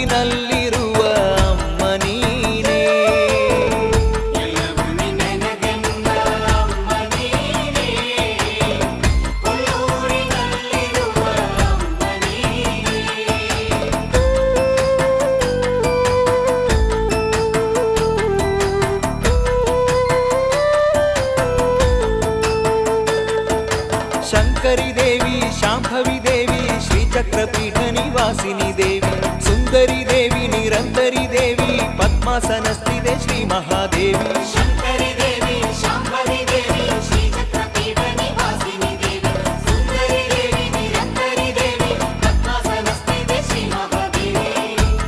ಕೊಲ್ಲೂರಿನಲ್ಲಿರುವ ಅಮ್ಮ ನೀನೇ. ಎಲ್ಲವೂ ನಿನಗೆನ್ನ ಅಮ್ಮ ನೀನೇ, ಕೊಲ್ಲೂರಿನಲ್ಲಿರುವ ಅಮ್ಮ ನೀನೇ. ಶಂಕರಿ ದೇವಿ, ಶಾಂಭವಿ ದೇವಿ, ಶ್ರೀಚಕ್ರಪೀಠ ನಿವಾಸಿನಿ ದೇವಿ, ಸುಂದರಿ ದೇವಿ, ನಿರಂತರಿ ದೇವಿ, ಪದ್ಮಾಸನಸ್ಥಿತೆ ಶ್ರೀ ಮಹಾದೇವಿ. ಶಂಕರಿ ದೇವಿ, ಶಾಂಭವಿ ದೇವಿ,